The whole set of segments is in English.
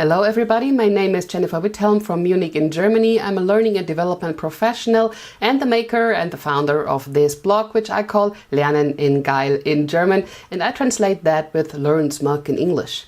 Hello everybody, my name is Jennifer Withelm from Munich in Germany. I'm a learning and development professional and the maker and the founder of this blog, which I call Lernen&Geil in German, and I translate that with Lern's in English.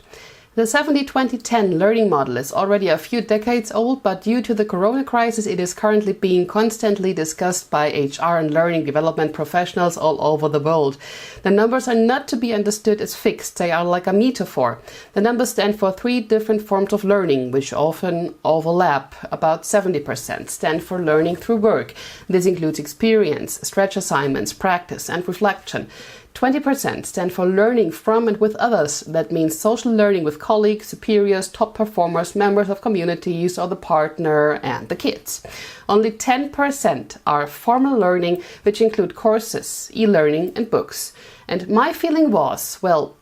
The 70-20-10 learning model is already a few decades old, but due to the Corona-Krise, it is currently being constantly discussed by HR and learning development professionals all over the world. The numbers are not to be understood as fixed, they are like a metaphor. The numbers stand for 3 different forms of learning, which often overlap. About 70% stand for learning through work. This includes experience, stretch assignments, practice and reflection. 20% stand for learning from and with others. That means social learning with colleagues, superiors, top performers, members of communities, or the partner and the kids. Only 10% are formal learning, which include courses, e-learning and books. And my feeling was, well,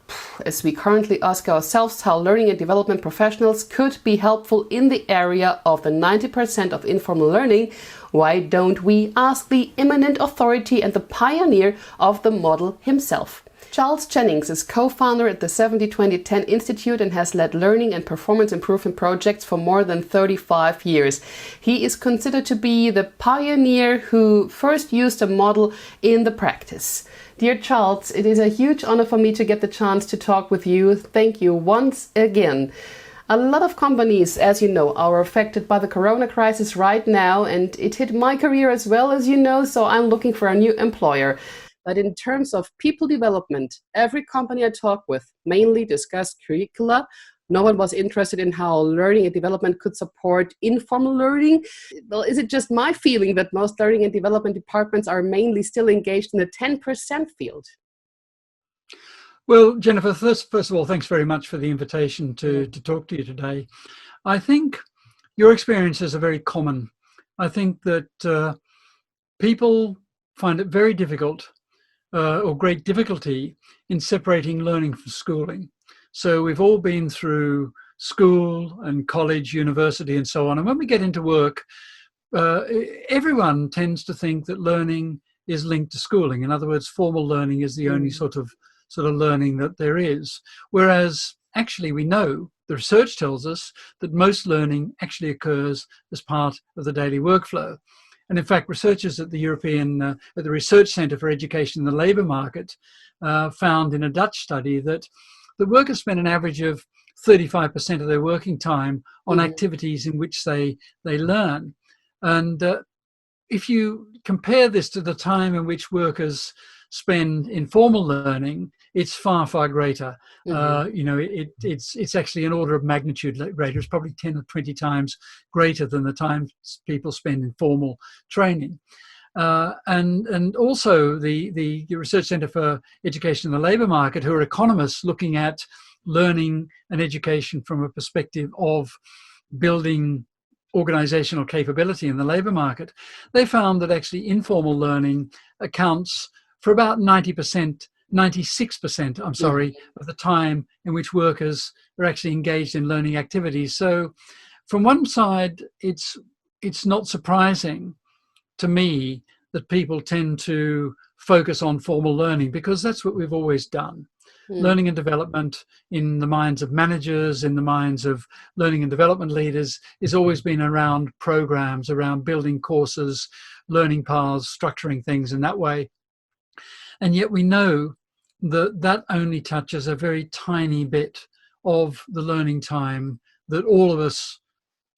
as we currently ask ourselves how learning and development professionals could be helpful in the area of the 90% of informal learning, why don't we ask the eminent authority and the pioneer of the model himself? Charles Jennings is co-founder at the 70-20-10 Institute and has led learning and performance improvement projects for more than 35 years. He is considered to be the pioneer who first used the model in the practice. Dear Charles, it is a huge honor for me to get the chance to talk with you. Thank you once again. A lot of companies, as you know, are affected by the Corona-Krise right now, and it hit my career as well, as you know, so I'm looking for a new employer. But in terms of people development, every company I talk with mainly discussed curricula. No one was interested in how learning and development could support informal learning. Well, is it just my feeling that most learning and development departments are mainly still engaged in the 10% field? Well, Jennifer, first of all, thanks very much for the invitation to talk to you today. I think your experiences are very common. I think that people find it very difficult or great difficulty in separating learning from schooling. So we've all been through school and college, university and so on. And when we get into work, everyone tends to think that learning is linked to schooling. In other words, formal learning is the only sort of learning that there is. Whereas actually we know, the research tells us that most learning actually occurs as part of the daily workflow. And in fact, researchers at the at the Research Centre for Education in the Labour Market found in a Dutch study that the workers spend an average of 35% of their working time on activities in which they learn. And if you compare this to the time in which workers spend in formal learning, it's far, far greater. It's actually an order of magnitude greater. It's probably 10 or 20 times greater than the time people spend in formal training. And also the Research Centre for Education in the Labour Market, who are economists looking at learning and education from a perspective of building organizational capability in the labour market, they found that actually informal learning accounts for about 96% of the time in which workers are actually engaged in learning activities. So from one side, it's not surprising to me that people tend to focus on formal learning because that's what we've always done. Learning and development in the minds of managers, in the minds of learning and development leaders, has always been around programs, around building courses, learning paths, structuring things in that way. And yet we know that that only touches a very tiny bit of the learning time that all of us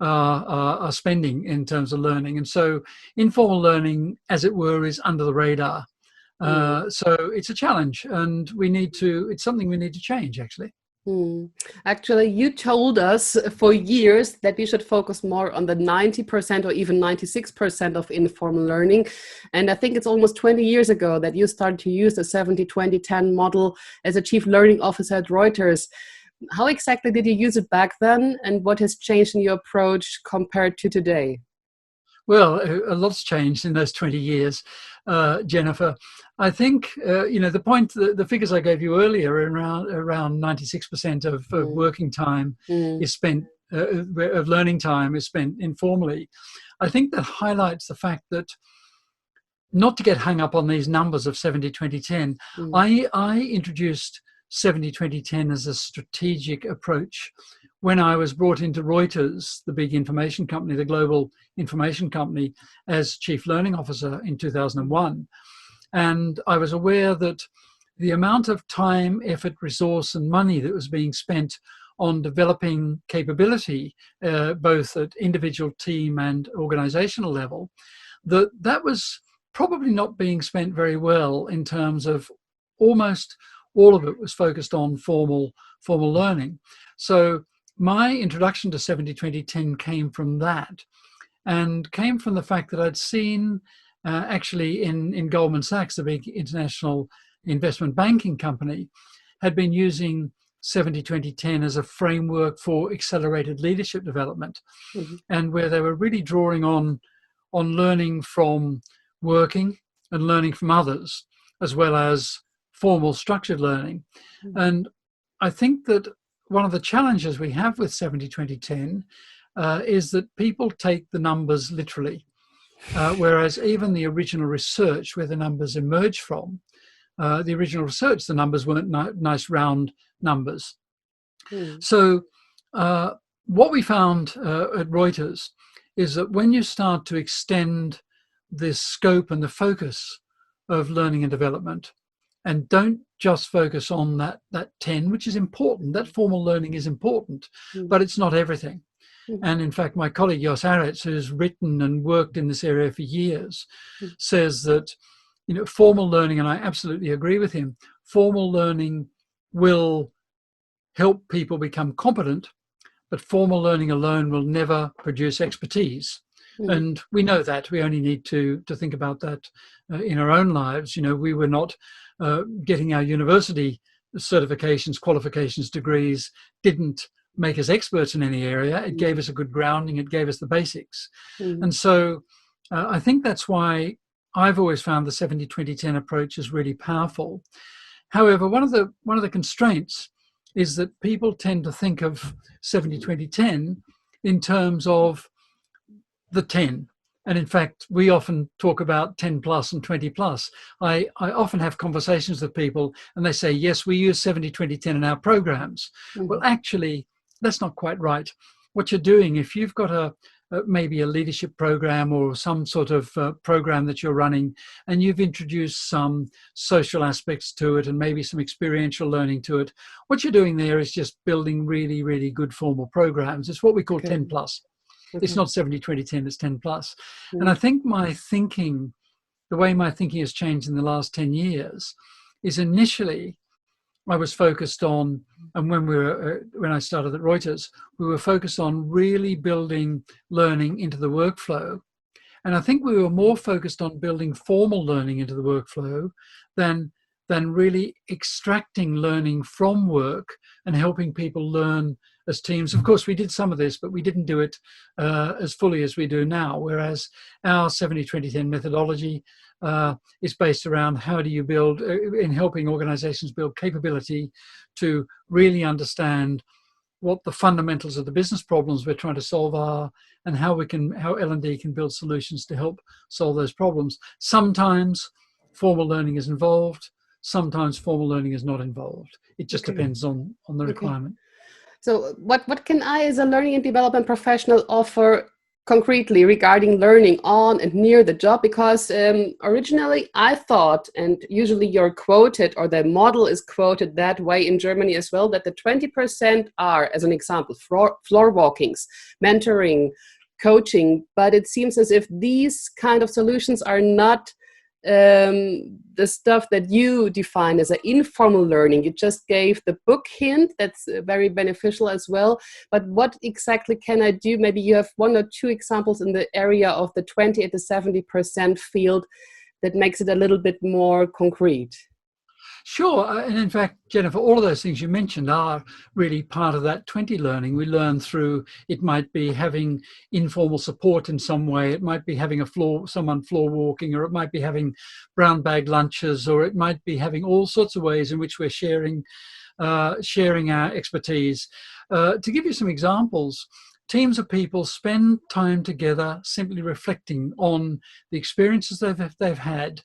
are spending in terms of learning. And so informal learning, as it were, is under the radar. So it's a challenge, and it's something we need to change, actually. Actually, you told us for years that we should focus more on the 90% or even 96% of informal learning. And I think it's almost 20 years ago that you started to use the 70-20-10 model as a chief learning officer at Reuters. How exactly did you use it back then, and what has changed in your approach compared to today? Well, a lot's changed in those 20 years, Jennifer. I think, the figures I gave you earlier, around 96% of working time is spent, of learning time is spent informally. I think that highlights the fact that, not to get hung up on these numbers of 70-20-10, I introduced 70-20-10 as a strategic approach, when I was brought into Reuters, the big information company, the global information company, as Chief Learning Officer in 2001. And I was aware that the amount of time, effort, resource, and money that was being spent on developing capability, both at individual, team, and organizational level, that was probably not being spent very well in terms of almost all of it was focused on formal learning. So my introduction to 70-20-10 came from that, and came from the fact that I'd seen actually in Goldman Sachs, the big international investment banking company, had been using 70-20-10 as a framework for accelerated leadership development, and where they were really drawing on learning from working and learning from others, as well as formal structured learning. And I think that one of the challenges we have with 70-20-10 is that people take the numbers literally, whereas even the original research where the numbers emerge from, the original research, the numbers weren't nice round numbers. So what we found at Reuters is that when you start to extend the scope and the focus of learning and development, and don't just focus on that 10, which is important, that formal learning is important, but it's not everything. And in fact, my colleague Jos Arets, who's written and worked in this area for years, says that, formal learning, and I absolutely agree with him, formal learning will help people become competent, but formal learning alone will never produce expertise. And we know that. We only need to think about that in our own lives. We were not getting our university certifications, qualifications, degrees, didn't make us experts in any area. It gave us a good grounding. It gave us the basics. And so I think that's why I've always found the 70-20-10 approach is really powerful. However, one of the constraints is that people tend to think of 70-20-10 in terms of the 10. And in fact, we often talk about 10 plus and 20 plus. I often have conversations with people and they say, yes, we use 70-20-10 in our programs. Well, actually, that's not quite right. What you're doing, if you've got maybe a leadership program or some sort of program that you're running, and you've introduced some social aspects to it and maybe some experiential learning to it, what you're doing there is just building really, really good formal programs. It's what we call 10 plus. It's not 70-20-10, it's 10 plus. And I think the way my thinking has changed in the last 10 years is initially I was focused on, and when I started at Reuters, we were focused on really building learning into the workflow. And I think we were more focused on building formal learning into the workflow than really extracting learning from work and helping people learn as teams. Of course, we did some of this, but we didn't do it as fully as we do now, whereas our 70-20-10 methodology is based around how do you build, in helping organizations build capability to really understand what the fundamentals of the business problems we're trying to solve are, and how L&D can build solutions to help solve those problems. Sometimes formal learning is involved, sometimes formal learning is not involved. It just depends on the requirement. So what can I, as a learning and development professional, offer concretely regarding learning on and near the job? Because originally I thought, and usually you're quoted, or the model is quoted that way in Germany as well, that the 20% are, as an example, floor walkings, mentoring, coaching. But it seems as if these kind of solutions are not the stuff that you define as an informal learning. You just gave the book hint, that's very beneficial as well. But what exactly can I do? Maybe you have one or two examples in the area of the 20 to 70% field that makes it a little bit more concrete. Sure. And in fact, Jennifer, all of those things you mentioned are really part of that 20 learning. We learn through, it might be having informal support in some way. It might be having someone floor walking, or it might be having brown bag lunches, or it might be having all sorts of ways in which we're sharing our expertise. To give you some examples, teams of people spend time together simply reflecting on the experiences they've had,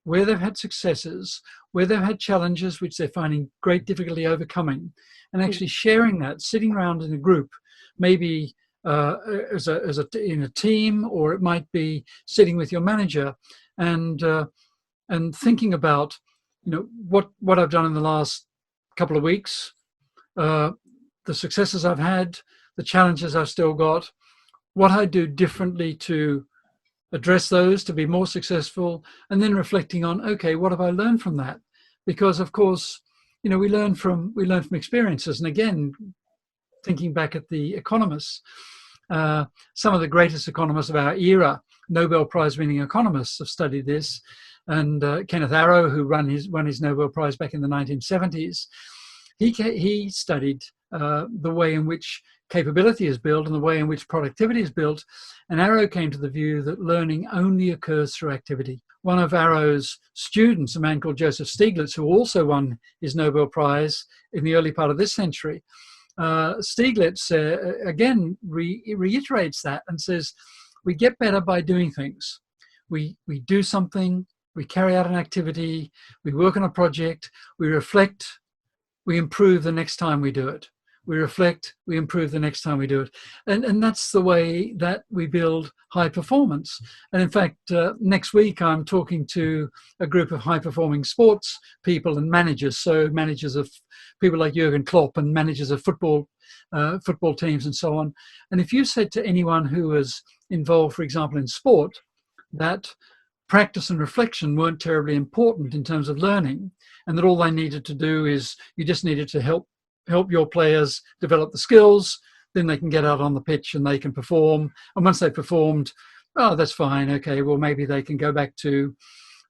where they've had successes, where they've had challenges which they're finding great difficulty overcoming, and actually sharing that, sitting around in a group, maybe in a team, or it might be sitting with your manager and thinking about, what I've done in the last couple of weeks, the successes I've had, the challenges I've still got, what I do differently to address those to be more successful, and then reflecting on, okay, what have I learned from that? Because of course, we learn from experiences. And again, thinking back at the economists, some of the greatest economists of our era, Nobel Prize winning economists, have studied this. And Kenneth Arrow, who won his Nobel Prize back in the 1970s, he studied the way in which capability is built and the way in which productivity is built. And Arrow came to the view that learning only occurs through activity. One of Arrow's students, a man called Joseph Stiglitz, who also won his Nobel Prize in the early part of this century, Stiglitz again reiterates that and says, we get better by doing things. We do something, we carry out an activity, we work on a project, we reflect, we improve the next time we do it. We reflect, we improve the next time we do it. And that's the way that we build high performance. And in fact, next week, I'm talking to a group of high-performing sports people and managers. So managers of people like Jurgen Klopp and managers of football teams and so on. And if you said to anyone who was involved, for example, in sport, that practice and reflection weren't terribly important in terms of learning, and that all they needed to do is you just needed to help your players develop the skills, then they can get out on the pitch and they can perform. And once they've performed, oh, that's fine. Okay, well, maybe they can go back to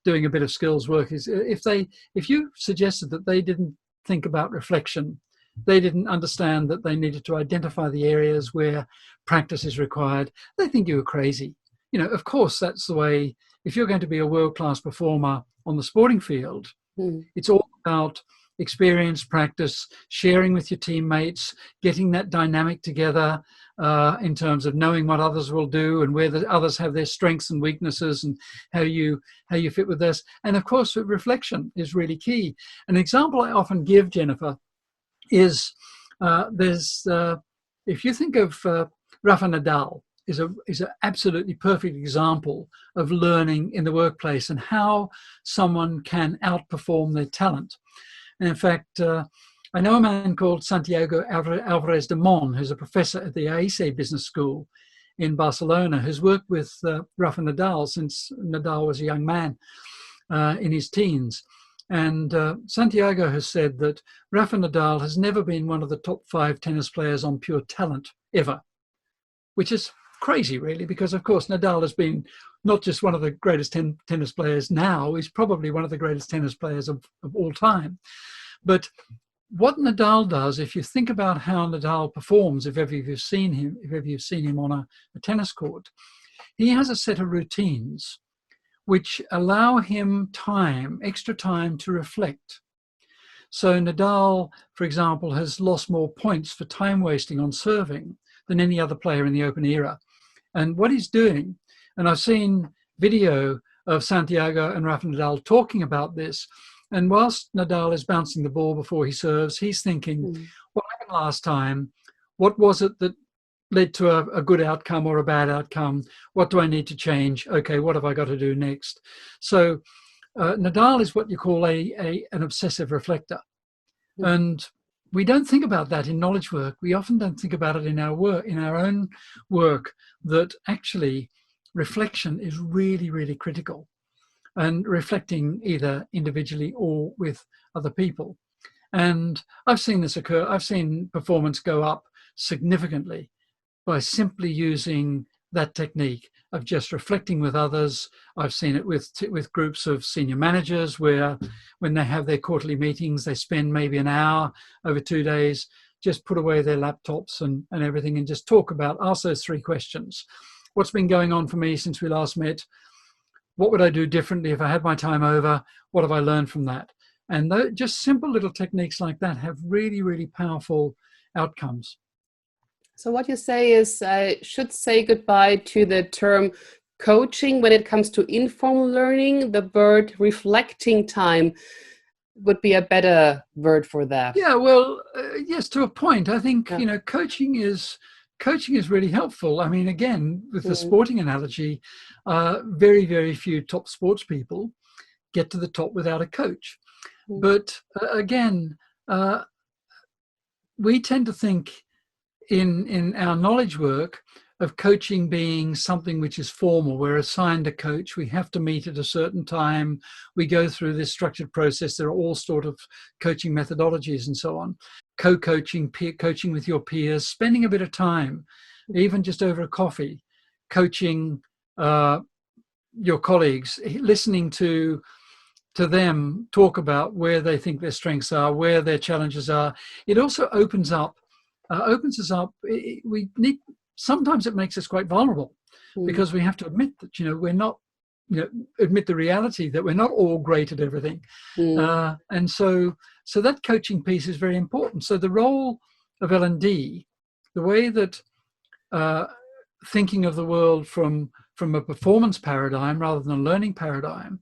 doing a bit of skills work. If you suggested that they didn't think about reflection, they didn't understand that they needed to identify the areas where practice is required, they think you were crazy. Of course, that's the way. If you're going to be a world-class performer on the sporting field, it's all about experience, practice, sharing with your teammates, getting that dynamic together in terms of knowing what others will do and where the others have their strengths and weaknesses and how you fit with this. And of course, reflection is really key. An example I often give, Jennifer, is if you think of Rafa Nadal, is an absolutely perfect example of learning in the workplace and how someone can outperform their talent. And in fact, I know a man called Santiago Alvarez de Mon, who's a professor at the AIC Business School in Barcelona, who's worked with Rafa Nadal since Nadal was a young man in his teens. And Santiago has said that Rafa Nadal has never been one of the top 5 tennis players on pure talent ever, which is crazy, really, because, of course, Nadal has been not just one of the greatest tennis players now, he's probably one of the greatest tennis players of all time. But what Nadal does, if you think about how Nadal performs, if ever you've seen him on a tennis court, he has a set of routines which allow him extra time to reflect. So Nadal, for example, has lost more points for time wasting on serving than any other player in the Open era. And what he's doing, and I've seen video of Santiago and Rafa Nadal talking about this, and whilst Nadal is bouncing the ball before he serves, he's thinking, what happened last time? What was it that led to a good outcome or a bad outcome? What do I need to change? Okay, what have I got to do next? So Nadal is what you call an obsessive reflector. And we don't think about that in knowledge work. We often don't think about it in our work, in our own work, that actually reflection is really, really critical, and reflecting either individually or with other people. And I've seen this occur. I've seen performance go up significantly by simply using that technique of just reflecting with others. I've seen it with groups of senior managers where when they have their quarterly meetings, they spend maybe an hour over 2 days, just put away their laptops and everything and just ask those 3 questions. What's been going on for me since we last met? What would I do differently if I had my time over? What have I learned from that? And just simple little techniques like that have really, really powerful outcomes. So what you say is I should say goodbye to the term coaching when it comes to informal learning, the word reflecting time would be a better word for that. Yeah, well, yes, to a point. I think, Yeah. coaching is really helpful. I mean, again, with the Mm, sporting analogy, very, very few top sports people get to the top without a coach. mm, But again, uh, we tend to think in our knowledge work of coaching being something which is formal. We're assigned a coach. We have to meet at a certain time. We go through this structured process. There are all sort of coaching methodologies and so on. Co-coaching, peer coaching with your peers, spending a bit of time, even just over a coffee, coaching your colleagues, listening to them talk about where they think their strengths are, where their challenges are. It also opens us up. We need, sometimes it makes us quite vulnerable mm, because we have to admit that, we're not, admit the reality that we're not all great at everything. mm, And so that coaching piece is very important. So the role of L&D, the way that thinking of the world from a performance paradigm rather than a learning paradigm,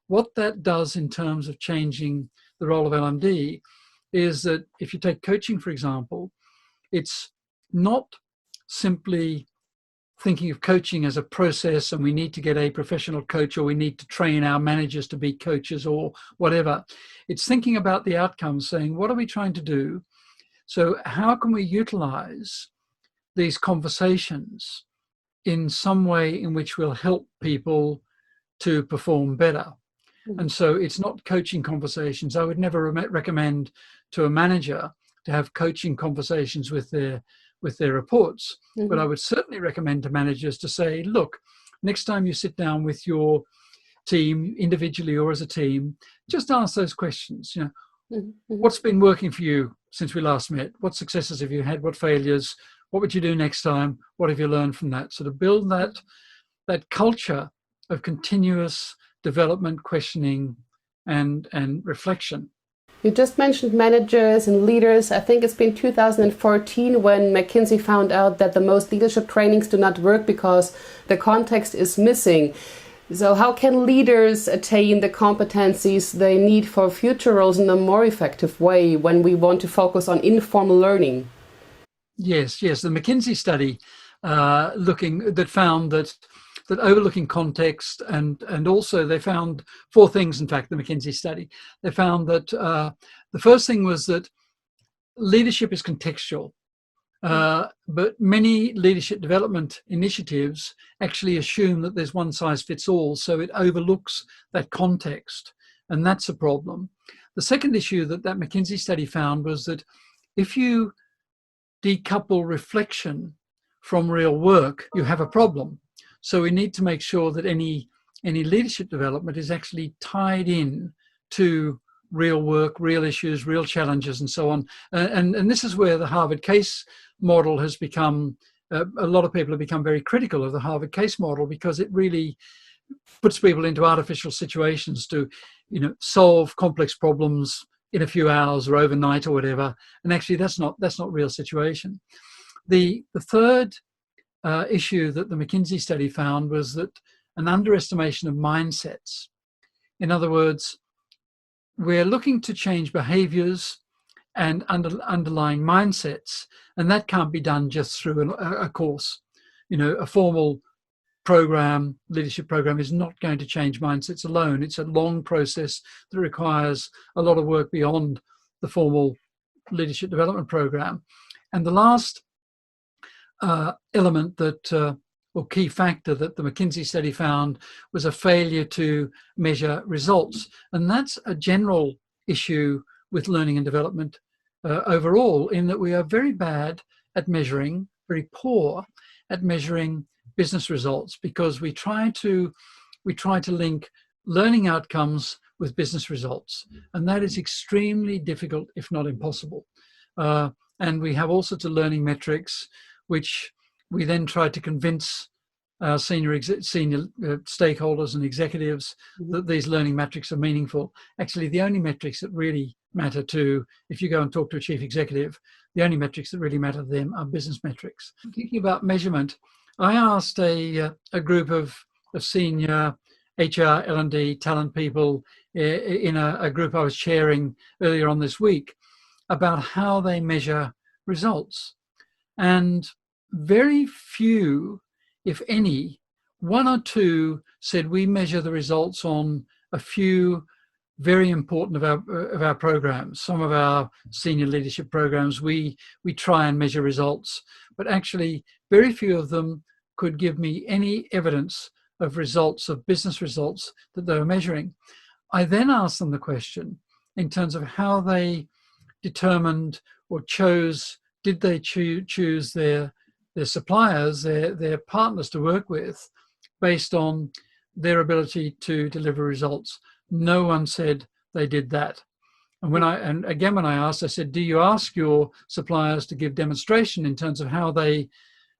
what that does in terms of changing the role of L&D is that if you take coaching, for example, it's not simply thinking of coaching as a process and we need to get a professional coach or we need to train our managers to be coaches or whatever. It's thinking about the outcomes, saying, what are we trying to do? So how can we utilize these conversations in some way in which will help people to perform better? mm, And so it's not coaching conversations. I would never recommend to a manager to have coaching conversations with their reports. But I mhm, would certainly recommend to managers to say, look, next time you sit down with your team, individually or as a team, just ask those questions. mhm, mhm. What's been working for you since we last met? What successes have you had? What failures? What would you do next time? What have you learned from that? So to build that culture of continuous development, questioning, and reflection. You just mentioned managers and leaders. I think it's been 2014 when McKinsey found out that the most leadership trainings do not work because the context is missing. So how can leaders attain the competencies they need for future roles in a more effective way when we want to focus on informal learning? Yes. The McKinsey study found that overlooking context and also they found four things. In fact, the McKinsey study, they found that the first thing was that leadership is contextual. But many leadership development initiatives actually assume that there's one size fits all, so it overlooks that context, and that's a problem. The second issue that McKinsey study found was that if you decouple reflection from real work, you have a problem. So we need to make sure that any leadership development is actually tied in to real work, real issues, real challenges, and so on. And this is where the Harvard case model has become, a lot of people have become very critical of the Harvard case model because it really puts people into artificial situations to, solve complex problems in a few hours or overnight or whatever. And actually that's not real situation. The third issue that the McKinsey study found was that an underestimation of mindsets. In other words, we're looking to change behaviors and underlying mindsets, and that can't be done just through a course. A formal program, leadership program, is not going to change mindsets alone. It's a long process that requires a lot of work beyond the formal leadership development program. And the last element or key factor that the McKinsey study found was a failure to measure results. And that's a general issue with learning and development overall, in that we are very bad at measuring, very poor at measuring business results, because we try to link learning outcomes with business results, and that is extremely difficult, if not impossible. And we have all sorts of learning metrics, which we then try to convince senior stakeholders and executives that these learning metrics are meaningful. Actually, the only metrics that really matter if you go and talk to a chief executive, the only metrics that really matter to them are business metrics. Thinking about measurement, I asked a group of of senior HR, L&D talent people in a group I was chairing earlier on this week about how they measure results. And very few, if any, one or two said we measure the results on a few very important of our programs. Some of our senior leadership programs, we try and measure results, but actually very few of them could give me any evidence of results, of business results that they were measuring. I then asked them the question in terms of how they determined or chose, did they choose their suppliers, their partners to work with based on their ability to deliver results. No one said they did that. And again, when I asked, I said, do you ask your suppliers to give demonstration in terms of how they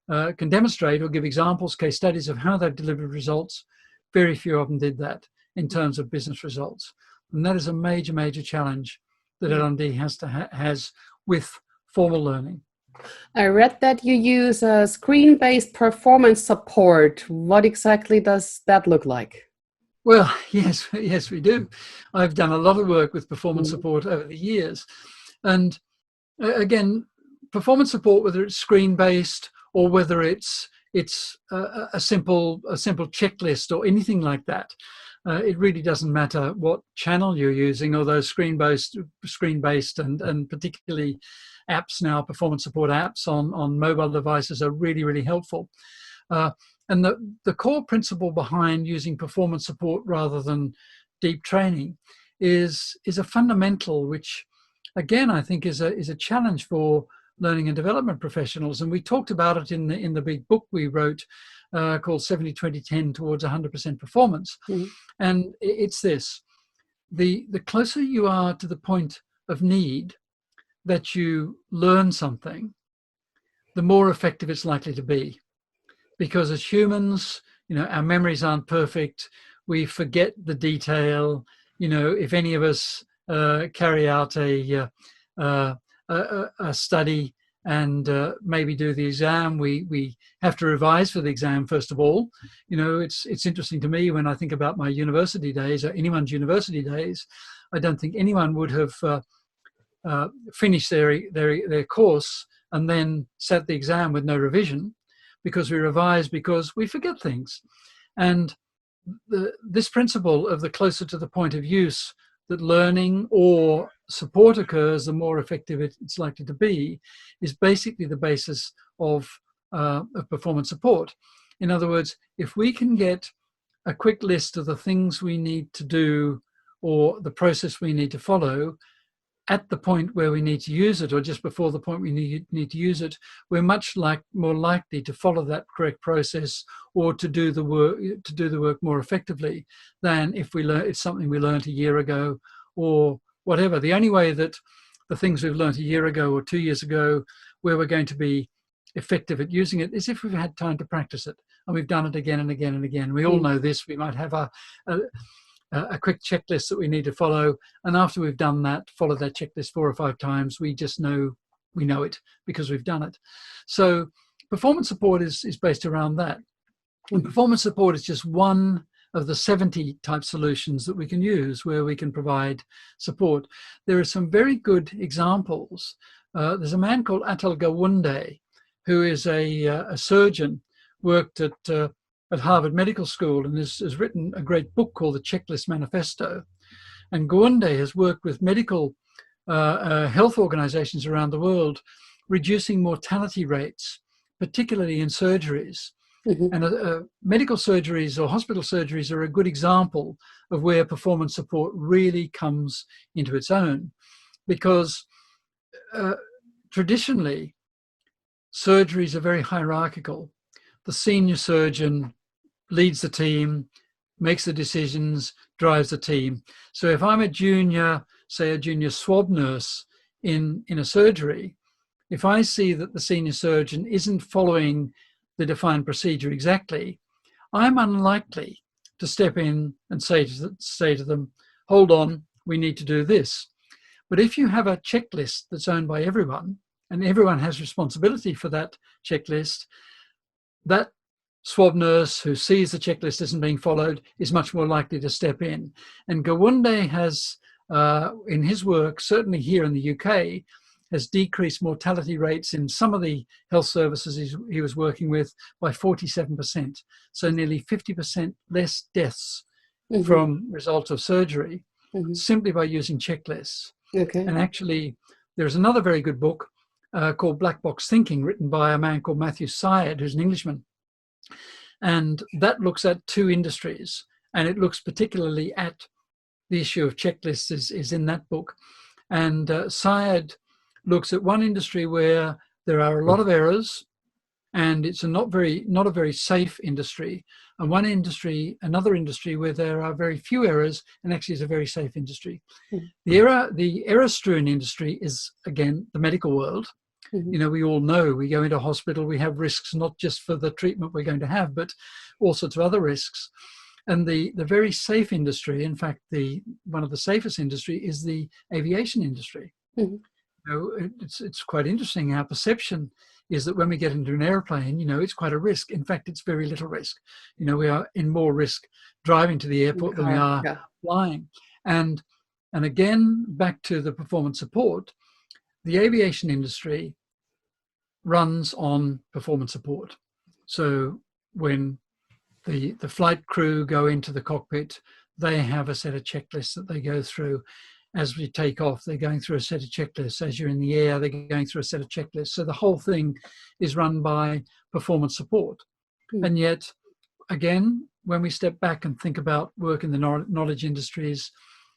can demonstrate or give examples, case studies of how they've delivered results? Very few of them did that in terms of business results. And that is a major, major challenge that L&D has with formal learning. I read that you use a screen-based performance support. What exactly does that look like? Well, yes, we do. I've done a lot of work with performance support over the years. And again, performance support, whether it's screen-based or whether it's a simple checklist or anything like that, it really doesn't matter what channel you're using, although screen-based and particularly apps now, performance support apps on mobile devices are really, really helpful. And the core principle behind using performance support rather than deep training is a fundamental, which again I think is a challenge for learning and development professionals. And we talked about it in the big book we wrote called 70-20-10 towards 100% performance. And it's this: the closer you are to the point of need that you learn something, the more effective it's likely to be. Because as humans, our memories aren't perfect. We forget the detail. If any of us carry out a study and maybe do the exam, we have to revise for the exam first of all. It's interesting to me when I think about my university days or anyone's university days. I don't think anyone would have finished their course and then sat the exam with no revision, because we revise because we forget things. And this principle of the closer to the point of use that learning or support occurs, the more effective it's likely to be, is basically the basis of performance support. In other words, if we can get a quick list of the things we need to do or the process we need to follow at the point where we need to use it, or just before the point we need to use it, we're much more likely to follow that correct process or to do the work more effectively than if it's something we learned a year ago or whatever. The only way that the things we've learned a year ago or 2 years ago, where we're going to be effective at using it, is if we've had time to practice it and we've done it again and again and again. We all know this. We might have a quick checklist that we need to follow, and after we've done that, follow that checklist 4 or 5 times, we just know we know it because we've done it. So performance support is based around that. And performance support is just one of the 70 type solutions that we can use where we can provide support. There are some very good examples. There's a man called Wurde, who is a surgeon, worked at Harvard Medical School, and has written a great book called The Checklist Manifesto. And Wurde has worked with medical health organizations around the world, reducing mortality rates, particularly in surgeries. And medical surgeries or hospital surgeries are a good example of where performance support really comes into its own, because traditionally, surgeries are very hierarchical. The senior surgeon leads the team, makes the decisions, drives the team. So if I'm a junior swab nurse in a surgery, if I see that the senior surgeon isn't following the defined procedure exactly, I'm unlikely to step in and say to them, hold on, we need to do this. But if you have a checklist that's owned by everyone, and everyone has responsibility for that checklist, that swab nurse who sees the checklist isn't being followed is much more likely to step in. And Gawande has, in his work, certainly here in the UK, has decreased mortality rates in some of the health services he was working with by 47%. So nearly 50% less deaths from results of surgery simply by using checklists. Okay. And actually, there's another very good book called Black Box Thinking, written by a man called Matthew Syed, who's an Englishman. And that looks at two industries, and it looks particularly at the issue of checklists is in that book. And Syed looks at one industry where there are a lot of errors, and it's not a very safe industry, and another industry where there are very few errors, and actually is a very safe industry. The error-strewn industry is, again, the medical world. You know, we all know we go into hospital, we have risks not just for the treatment we're going to have, but also to other risks. And the very safe industry, in fact, one of the safest industry is the aviation industry. You know, it's quite interesting. Our perception is that when we get into an airplane, you know, it's quite a risk. In fact, it's very little risk. You know, we are in more risk driving to the airport than we are flying. And again, back to the performance support, the aviation industry runs on performance support. So when the flight crew go into the cockpit, they have a set of checklists that they go through. As we take off, they're going through a set of checklists. As you're in the air, they're going through a set of checklists. So the whole thing is run by performance support. And yet, again, when we step back and think about work in the knowledge industries,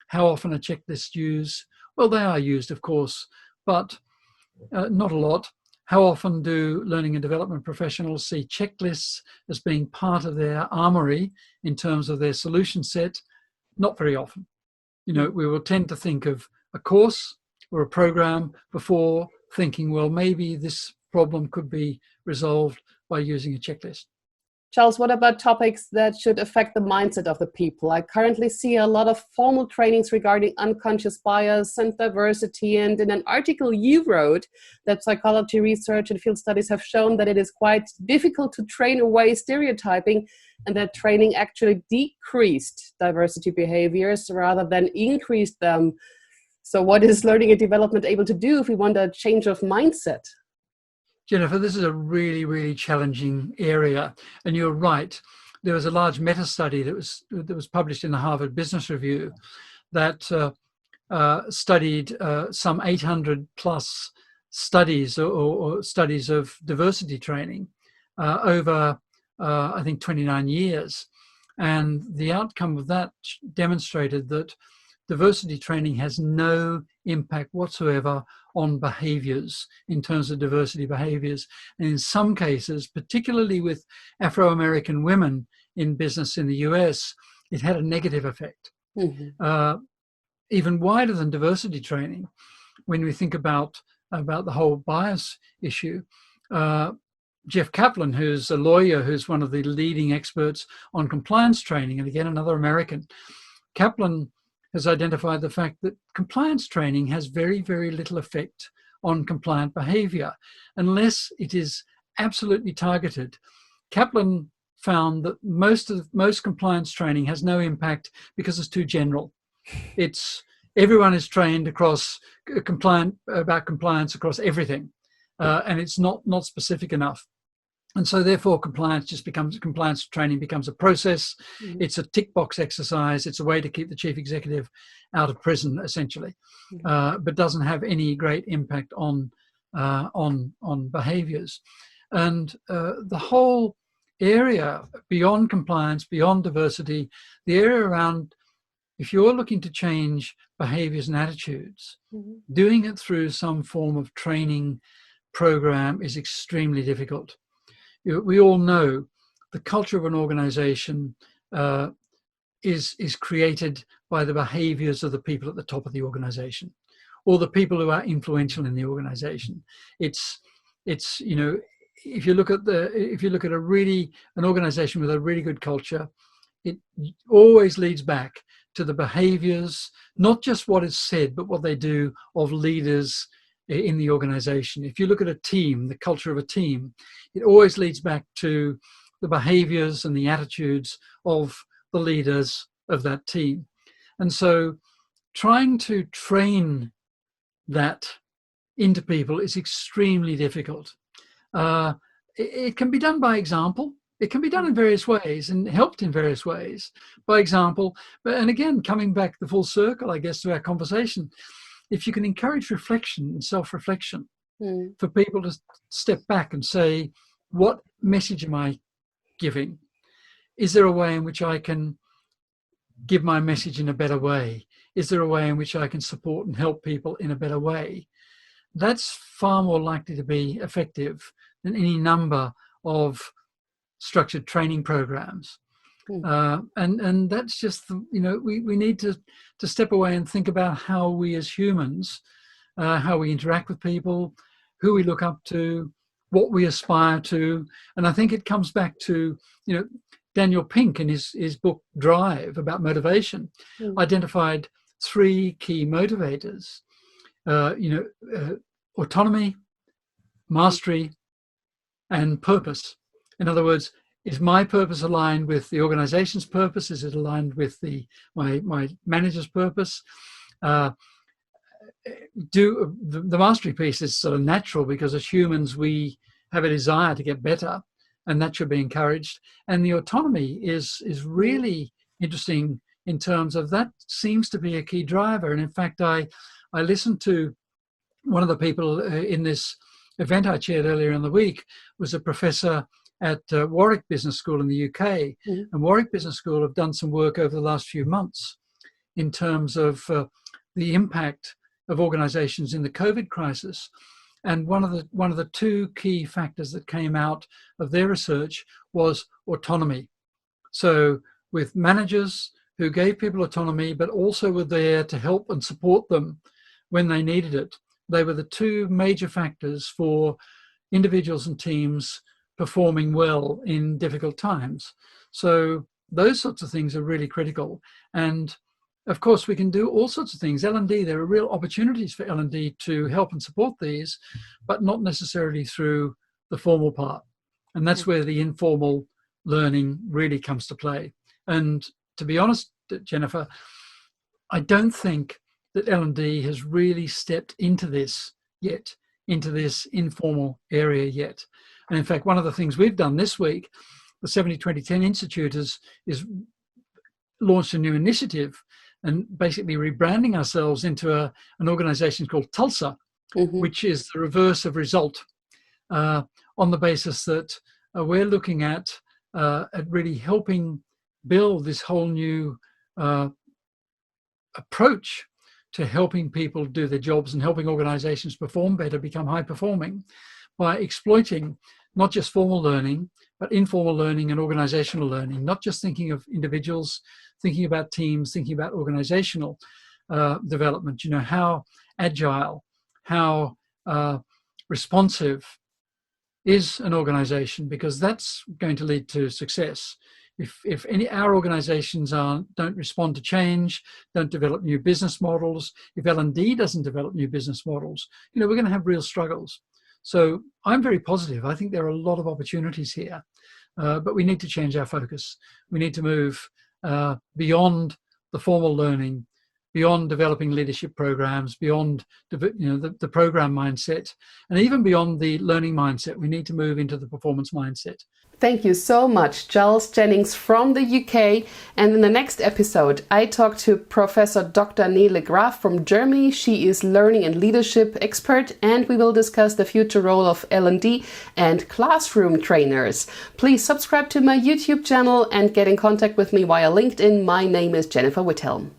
how often are checklists used? Well, they are used, of course, but not a lot. How often do learning and development professionals see checklists as being part of their armory in terms of their solution set? Not very often. You know, we will tend to think of a course or a program before thinking, well, maybe this problem could be resolved by using a checklist. Charles, what about topics that should affect the mindset of the people? I currently see a lot of formal trainings regarding unconscious bias and diversity. And in an article you wrote, that psychology research and field studies have shown that it is quite difficult to train away stereotyping, and that training actually decreased diversity behaviors rather than increased them. So what is learning and development able to do if we want a change of mindset? Jennifer, this is a really, really challenging area. And you're right. There was a large meta-study that was published in the Harvard Business Review that studied some 800 plus studies or studies of diversity training over, I think, 29 years. And the outcome of that demonstrated that diversity training has no impact whatsoever on behaviors in terms of diversity behaviors. And in some cases, particularly with Afro-American women in business in the US, it had a negative effect. Even wider than diversity training, when we think about the whole bias issue, Jeff Kaplan, who's a lawyer, who's one of the leading experts on compliance training, and again, another American, Kaplan has identified the fact that compliance training has very, very little effect on compliant behavior unless it is absolutely targeted. Kaplan found that most compliance training has no impact because it's too general. Everyone is trained across about compliance across everything, and it's not specific enough. And so therefore compliance training becomes a process. It's a tick box exercise. It's a way to keep the chief executive out of prison, essentially, but doesn't have any great impact on behaviors. And the whole area beyond compliance, beyond diversity, the area around, if you're looking to change behaviors and attitudes, doing it through some form of training program is extremely difficult. We all know the culture of an organization is created by the behaviors of the people at the top of the organization, or the people who are influential in the organization. It's you know, if you look at an organization with a really good culture, it always leads back to the behaviors, not just what is said, but what they do, of leaders in the organization. If you look at a team, the culture of a team, it always leads back to the behaviors and the attitudes of the leaders of that team. And so trying to train that into people is extremely difficult. It can be done by example. It can be done in various ways and helped in various ways by example. And again, coming back the full circle, I guess, to our conversation, if you can encourage reflection and self-reflection for people to step back and say, what message am I giving? Is there a way in which I can give my message in a better way? Is there a way in which I can support and help people in a better way? That's far more likely to be effective than any number of structured training programs. And that's just, we need to step away and think about how we as humans, how we interact with people, who we look up to, what we aspire to. And I think it comes back to, Daniel Pink in his book Drive about motivation identified 3 key motivators, autonomy, mastery, and purpose. In other words, is my purpose aligned with the organization's purpose? Is it aligned with my manager's purpose? The mastery piece is sort of natural because as humans, we have a desire to get better, and that should be encouraged. And the autonomy is really interesting in terms of that seems to be a key driver. And in fact, I listened to one of the people in this event I chaired earlier in the week was a professor at Warwick Business School in the UK. And Warwick Business School have done some work over the last few months in terms of the impact of organizations in the COVID crisis. And one of the 2 key factors that came out of their research was autonomy. So with managers who gave people autonomy, but also were there to help and support them when they needed it, they were the 2 major factors for individuals and teams performing well in difficult times. So those sorts of things are really critical. And of course, we can do all sorts of things. L&D, there are real opportunities for L&D to help and support these, but not necessarily through the formal part. And that's where the informal learning really comes to play. And to be honest, Jennifer, I don't think that L&D has really stepped into this yet, into this informal area yet. And in fact, one of the things we've done this week, the 70-20-10 Institute is launched a new initiative and basically rebranding ourselves into an organization called Tulsa, which is the reverse of result, on the basis that we're looking at really helping build this whole new approach to helping people do their jobs and helping organizations perform better, become high performing by exploiting not just formal learning, but informal learning and organizational learning, not just thinking of individuals, thinking about teams, thinking about organizational development, how agile, how responsive is an organization, because that's going to lead to success. If our organizations don't respond to change, don't develop new business models, if L&D doesn't develop new business models, we're going to have real struggles. So I'm very positive. I think there are a lot of opportunities here, but we need to change our focus. We need to move beyond the formal learning, beyond developing leadership programs, beyond the program mindset, and even beyond the learning mindset. We need to move into the performance mindset. Thank you so much, Charles Jennings from the UK. And in the next episode, I talk to Professor Dr. Nele Graf from Germany. She is learning and leadership expert, and we will discuss the future role of L&D and classroom trainers. Please subscribe to my YouTube channel and get in contact with me via LinkedIn. My name is Jennifer Withelm.